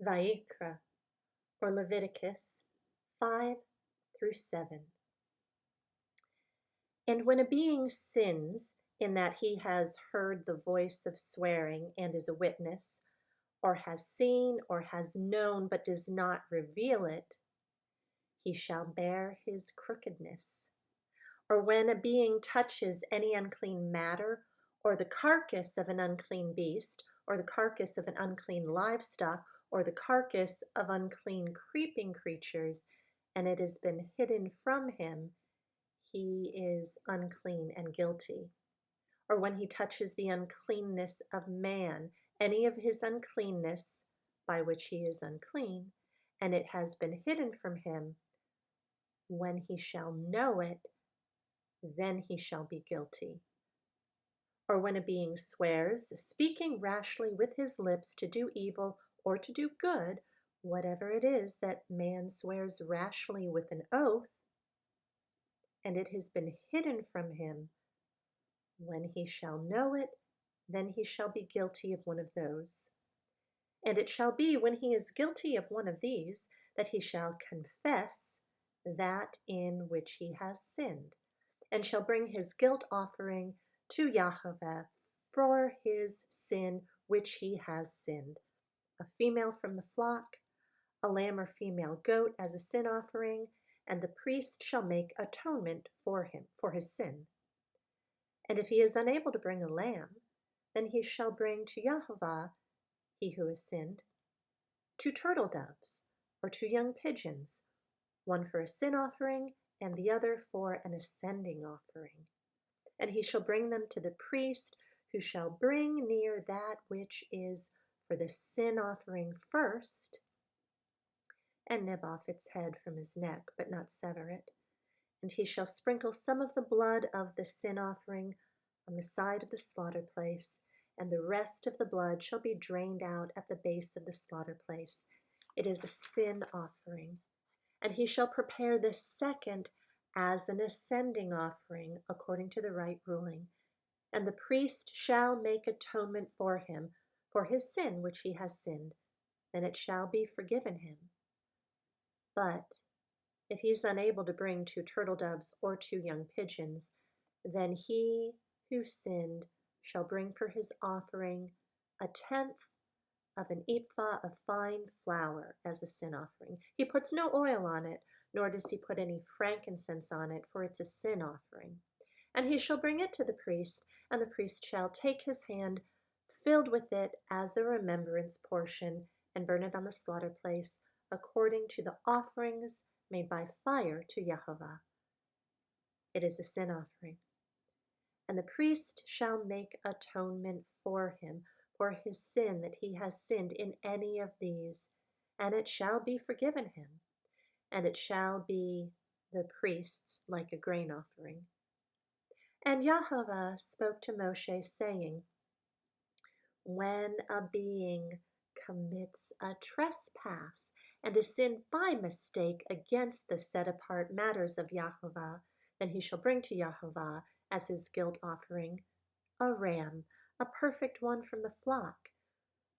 Vayikra, or Leviticus 5 through 7. And when a being sins in that he has heard the voice of swearing and is a witness, or has seen or has known but does not reveal it, he shall bear his crookedness. Or when a being touches any unclean matter, or the carcass of an unclean beast, or the carcass of an unclean livestock, or the carcass of unclean creeping creatures, and it has been hidden from him, he is unclean and guilty. Or when he touches the uncleanness of man, any of his uncleanness by which he is unclean, and it has been hidden from him, when he shall know it, then he shall be guilty. Or when a being swears, speaking rashly with his lips to do evil or to do good, whatever it is that man swears rashly with an oath, and it has been hidden from him, when he shall know it, then he shall be guilty of one of those. And it shall be, when he is guilty of one of these, that he shall confess that in which he has sinned, and shall bring his guilt offering to Yahweh for his sin which he has sinned, a female from the flock, a lamb or female goat as a sin offering, and the priest shall make atonement for him, for his sin. And if he is unable to bring a lamb, then he shall bring to Yahweh, he who has sinned, 2 turtle doves, or 2 young pigeons, one for a sin offering, and the other for an ascending offering. And he shall bring them to the priest, who shall bring near that which is for the sin offering first, and nib off its head from his neck, but not sever it. And he shall sprinkle some of the blood of the sin offering on the side of the slaughter place, and the rest of the blood shall be drained out at the base of the slaughter place. It is a sin offering. And he shall prepare the second as an ascending offering, according to the right ruling. And the priest shall make atonement for him, for his sin which he has sinned, and it shall be forgiven him. But if he is unable to bring 2 turtle doves or 2 young pigeons, then he who sinned shall bring for his offering 1/10 of an ephah of fine flour as a sin offering. He puts no oil on it, nor does he put any frankincense on it, for it's a sin offering. And he shall bring it to the priest, and the priest shall take his hand filled with it as a remembrance portion, and burn it on the slaughter place, according to the offerings made by fire to Yahweh. It is a sin offering. And the priest shall make atonement for him, for his sin that he has sinned in any of these, and it shall be forgiven him, and it shall be the priest's like a grain offering. And Yahweh spoke to Moshe, saying, when a being commits a trespass and a sin by mistake against the set-apart matters of Yahweh, then he shall bring to Yahweh as his guilt offering a ram, a perfect one from the flock,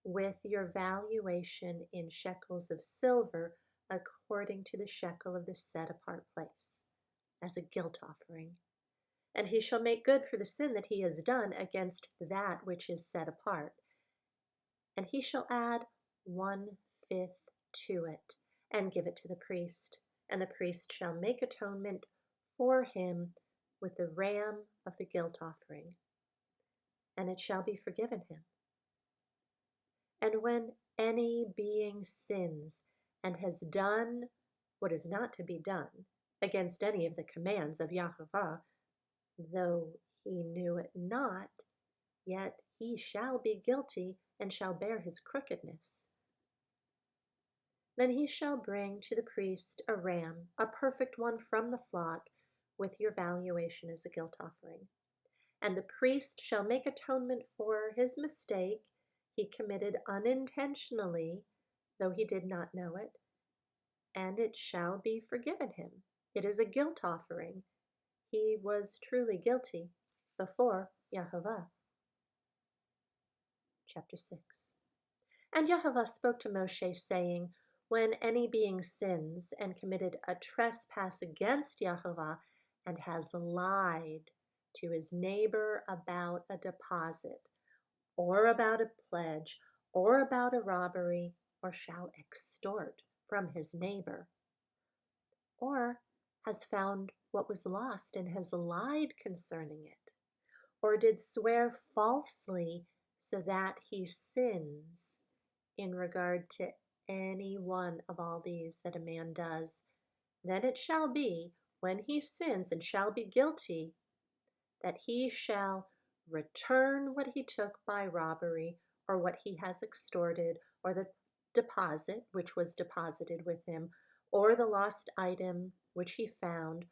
with your valuation in shekels of silver, according to the shekel of the set-apart place, as a guilt offering. And he shall make good for the sin that he has done against that which is set apart. And he shall add 1/5 to it, and give it to the priest. And the priest shall make atonement for him with the ram of the guilt offering, and it shall be forgiven him. And when any being sins and has done what is not to be done against any of the commands of Yahweh, though he knew it not, yet he shall be guilty and shall bear his crookedness. Then he shall bring to the priest a ram, a perfect one from the flock, with your valuation as a guilt offering. And the priest shall make atonement for his mistake he committed unintentionally, though he did not know it, and it shall be forgiven him. It is a guilt offering. He was truly guilty before Yahweh. Chapter 6. And Yahweh spoke to Moshe, saying, when any being sins and committed a trespass against Yahweh and has lied to his neighbor about a deposit, or about a pledge, or about a robbery, or shall extort from his neighbor, or has found what was lost and has lied concerning it, or did swear falsely so that he sins in regard to any one of all these that a man does, then it shall be, when he sins and shall be guilty, that he shall return what he took by robbery, or what he has extorted, or the deposit which was deposited with him, or the lost item which he found,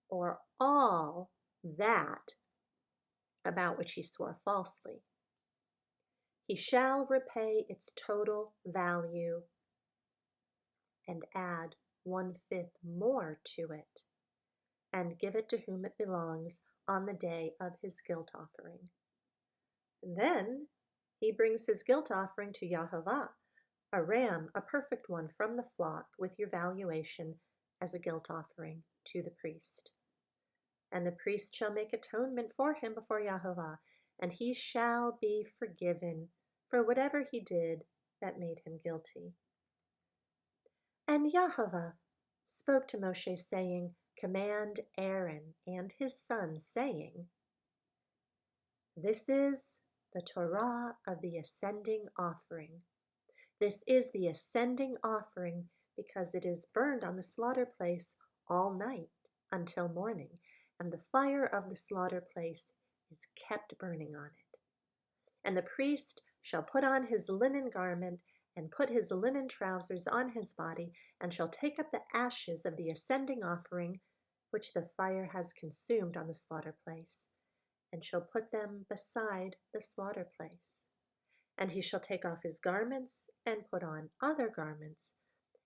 or all that about which he swore falsely. He shall repay its total value and add 1/5 more to it, and give it to whom it belongs on the day of his guilt offering. And then he brings his guilt offering to Yahweh, a ram, a perfect one from the flock, with your valuation as a guilt offering to the priest. And the priest shall make atonement for him before Yahweh, and he shall be forgiven for whatever he did that made him guilty. And Yahweh spoke to Moshe, saying, command Aaron and his sons, saying, this is the Torah of the ascending offering. This is the ascending offering, because it is burned on the slaughter place all night until morning, and the fire of the slaughter place is kept burning on it. And the priest shall put on his linen garment, and put his linen trousers on his body, and shall take up the ashes of the ascending offering, which the fire has consumed on the slaughter place, and shall put them beside the slaughter place. And he shall take off his garments, and put on other garments,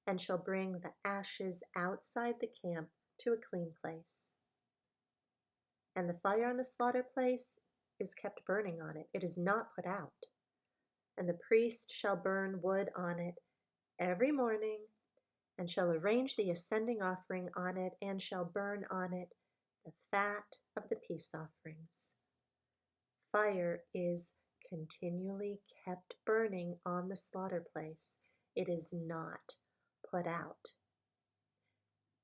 and shall bring the ashes outside the camp to a clean place. And the fire on the slaughter place is kept burning on it. It is not put out. And the priest shall burn wood on it every morning, and shall arrange the ascending offering on it, and shall burn on it the fat of the peace offerings. Fire is continually kept burning on the slaughter place. It is not put out.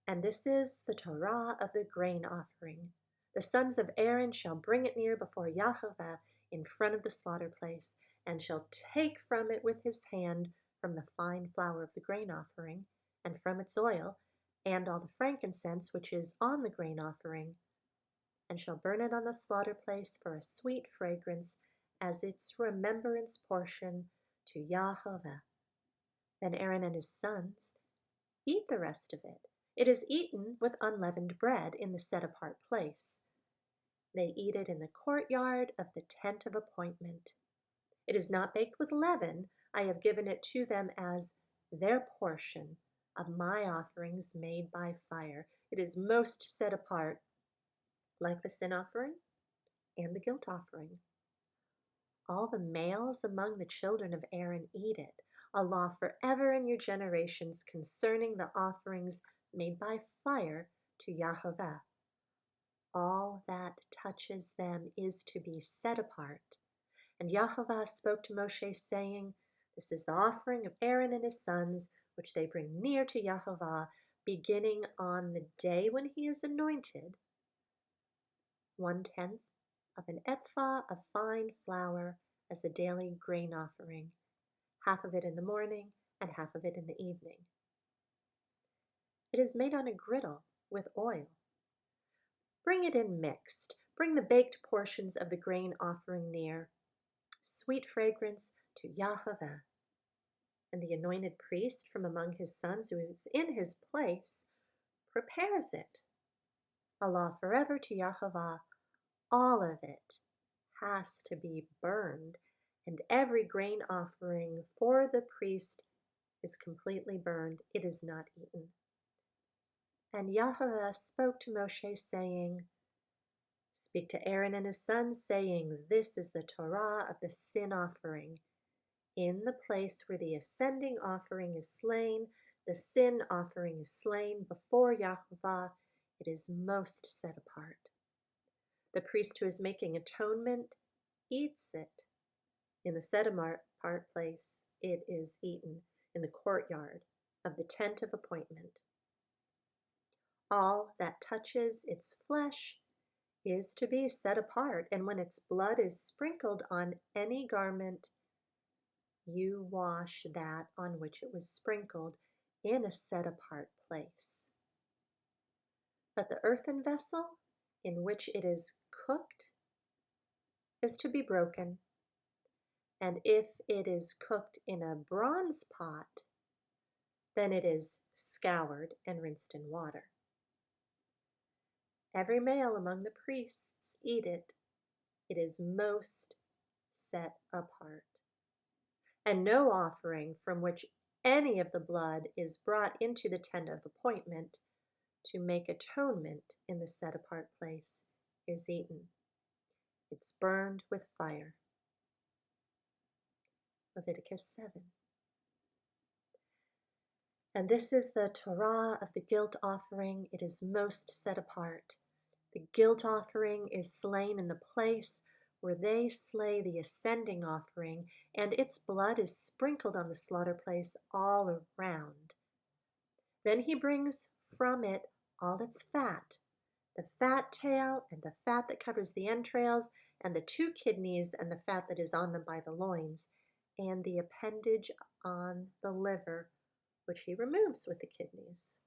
And this is the Torah of the grain offering. The sons of Aaron shall bring it near before Yahweh in front of the slaughter place, and shall take from it with his hand from the fine flour of the grain offering, and from its oil, and all the frankincense which is on the grain offering, and shall burn it on the slaughter place for a sweet fragrance, as its remembrance portion to Yahweh. Then Aaron and his sons eat the rest of it. It is eaten with unleavened bread in the set-apart place. They eat it in the courtyard of the tent of appointment. It is not baked with leaven. I have given it to them as their portion of my offerings made by fire. It is most set apart, like the sin offering and the guilt offering. All the males among the children of Aaron eat it, a law forever in your generations concerning the offerings made by fire to Yahweh. All that touches them is to be set apart. And Yahweh spoke to Moshe, saying, this is the offering of Aaron and his sons, which they bring near to Yahweh, beginning on the day when he is anointed. 1/10 of an ephah of fine flour as a daily grain offering, half of it in the morning and half of it in the evening. It is made on a griddle with oil. Bring it in mixed. Bring the baked portions of the grain offering near. Sweet fragrance to Yahweh. And the anointed priest from among his sons who is in his place prepares it. A law forever to Yahweh. All of it has to be burned, and every grain offering for the priest is completely burned. It is not eaten. And Yahweh spoke to Moshe, saying, speak to Aaron and his sons, saying, this is the Torah of the sin offering. In the place where the ascending offering is slain, the sin offering is slain before Yahovah, it is most set apart. The priest who is making atonement eats it. In the set apart place, it is eaten in the courtyard of the tent of appointment. All that touches its flesh is to be set apart, and when its blood is sprinkled on any garment, you wash that on which it was sprinkled in a set apart place. But the earthen vessel in which it is cooked is to be broken, and if it is cooked in a bronze pot, then it is scoured and rinsed in water. Every male among the priests eat it. It is most set apart. And no offering from which any of the blood is brought into the tent of appointment to make atonement in the set apart place is eaten. It's burned with fire. Leviticus 7. And this is the Torah of the guilt offering. It is most set apart. The guilt offering is slain in the place where they slay the ascending offering, and its blood is sprinkled on the slaughter place all around. Then he brings from it all its fat, the fat tail and the fat that covers the entrails, and the 2 kidneys and the fat that is on them by the loins, and the appendage on the liver, which he removes with the kidneys.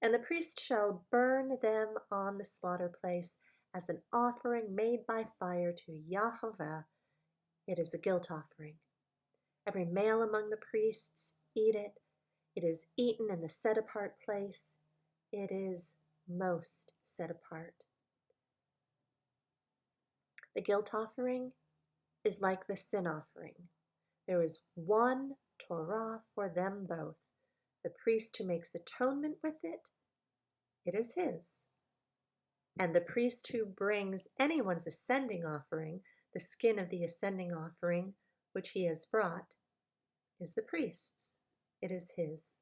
And the priest shall burn them on the slaughter place as an offering made by fire to Yahovah. It is a guilt offering. Every male among the priests eat it. It is eaten in the set apart place. It is most set apart. The guilt offering is like the sin offering. There is one Torah for them both. The priest who makes atonement with it, it is his. And the priest who brings anyone's ascending offering, the skin of the ascending offering, which he has brought, is the priest's. It is his.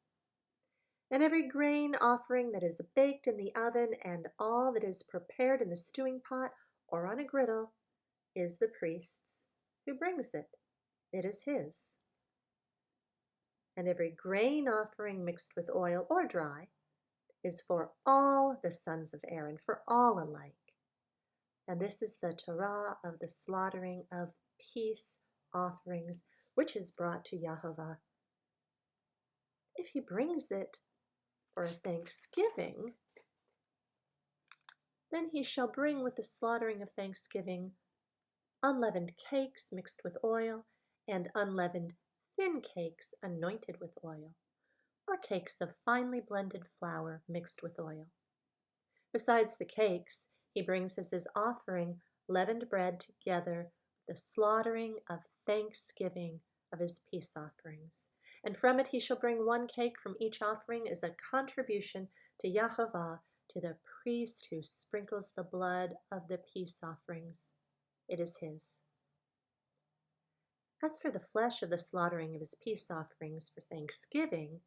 And every grain offering that is baked in the oven and all that is prepared in the stewing pot or on a griddle is the priest's who brings it. It is his. And every grain offering mixed with oil or dry is for all the sons of Aaron, for all alike. And this is the Torah of the slaughtering of peace offerings, which is brought to Yahovah. If he brings it for a thanksgiving, then he shall bring with the slaughtering of thanksgiving unleavened cakes mixed with oil, and unleavened thin cakes anointed with oil, or cakes of finely blended flour mixed with oil. Besides the cakes, he brings as his offering leavened bread together with the slaughtering of thanksgiving of his peace offerings. And from it he shall bring 1 cake from each offering as a contribution to Yahovah, to the priest who sprinkles the blood of the peace offerings. It is his. As for the flesh of the slaughtering of his peace offerings for thanksgiving,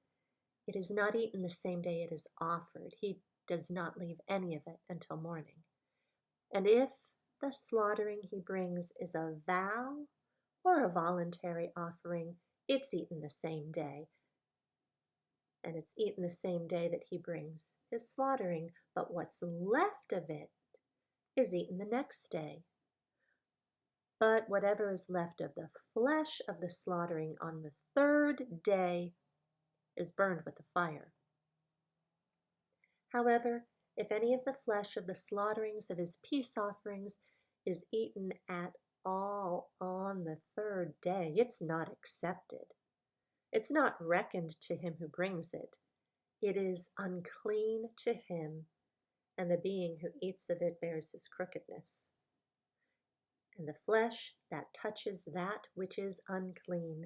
it is not eaten the same day it is offered. He does not leave any of it until morning. And if the slaughtering he brings is a vow or a voluntary offering, it's eaten the same day. And it's eaten the same day that he brings his slaughtering, but what's left of it is eaten the next day. But whatever is left of the flesh of the slaughtering on the 3rd day is burned with the fire. However, if any of the flesh of the slaughterings of his peace offerings is eaten at all on the 3rd day, it's not accepted. It's not reckoned to him who brings it. It is unclean to him, and the being who eats of it bears his crookedness. And the flesh that touches that which is unclean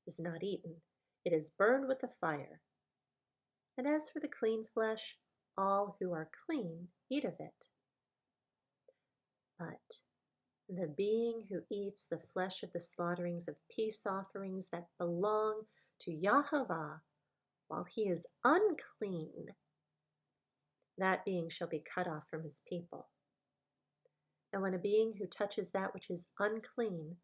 is not eaten. It is burned with the fire. And as for the clean flesh, all who are clean eat of it. But The being who eats the flesh of the slaughterings of peace offerings that belong to Yahweh while he is unclean, that being shall be cut off from his people. And when a being who touches that which is unclean,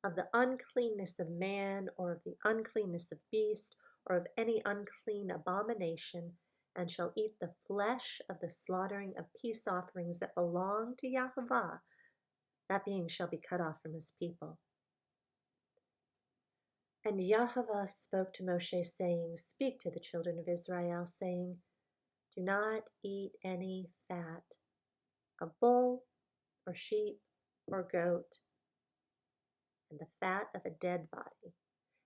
of the uncleanness of man, or of the uncleanness of beast, or of any unclean abomination, and shall eat the flesh of the slaughtering of peace offerings that belong to Yahweh, that being shall be cut off from his people. And Yahweh spoke to Moshe, saying, Speak to the children of Israel, saying, Do not eat any fat of bull, or sheep, or goat, and the fat of a dead body,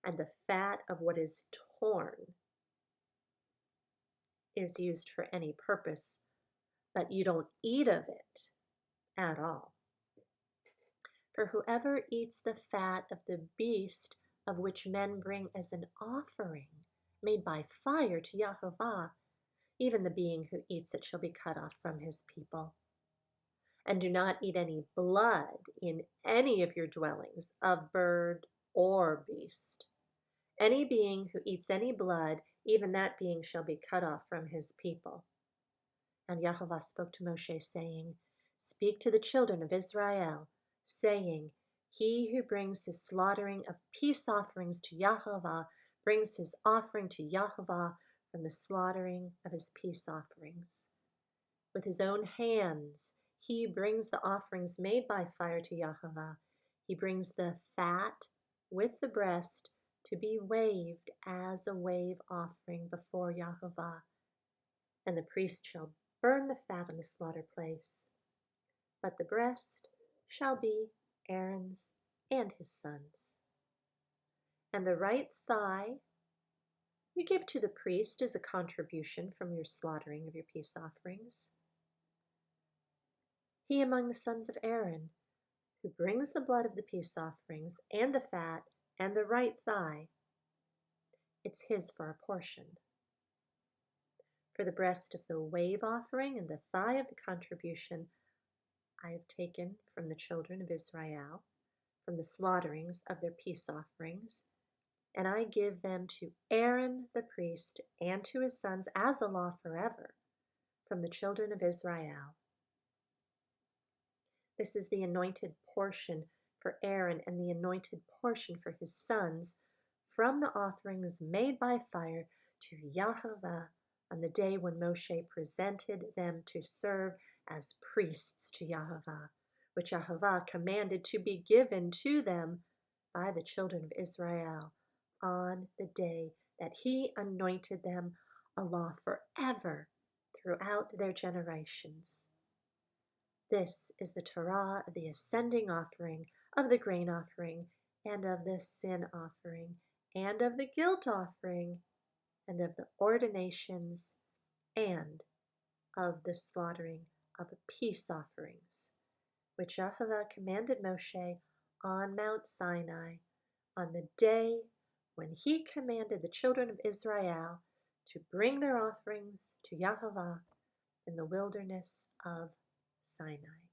and the fat of what is torn is used for any purpose, but you don't eat of it at all. For whoever eats the fat of the beast of which men bring as an offering made by fire to Yahweh, even the being who eats it shall be cut off from his people. And do not eat any blood in any of your dwellings of bird or beast. Any being who eats any blood, even that being shall be cut off from his people. And Yahweh spoke to Moshe, saying, Speak to the children of Israel, saying, He who brings his slaughtering of peace offerings to Yahweh brings his offering to Yahweh from the slaughtering of his peace offerings. With his own hands he brings the offerings made by fire to Yahweh. He brings the fat with the breast to be waved as a wave offering before Yahweh. And the priest shall burn the fat on the slaughter place, but the breast shall be Aaron's and his sons. And the right thigh you give to the priest as a contribution from your slaughtering of your peace offerings. He among the sons of Aaron, who brings the blood of the peace offerings, and the fat, and the right thigh, it's his for a portion. For the breast of the wave offering and the thigh of the contribution I have taken from the children of Israel, from the slaughterings of their peace offerings, and I give them to Aaron the priest and to his sons as a law forever, from the children of Israel. This is the anointed portion for Aaron and the anointed portion for his sons from the offerings made by fire to Yahweh on the day when Moshe presented them to serve as priests to Yahweh, which Yahweh commanded to be given to them by the children of Israel on the day that he anointed them a law forever throughout their generations. This is the Torah of the ascending offering, of the grain offering, and of the sin offering, and of the guilt offering, and of the ordinations, and of the slaughtering of peace offerings, which Yahweh commanded Moshe on Mount Sinai on the day when he commanded the children of Israel to bring their offerings to Yahweh in the wilderness of Sinai.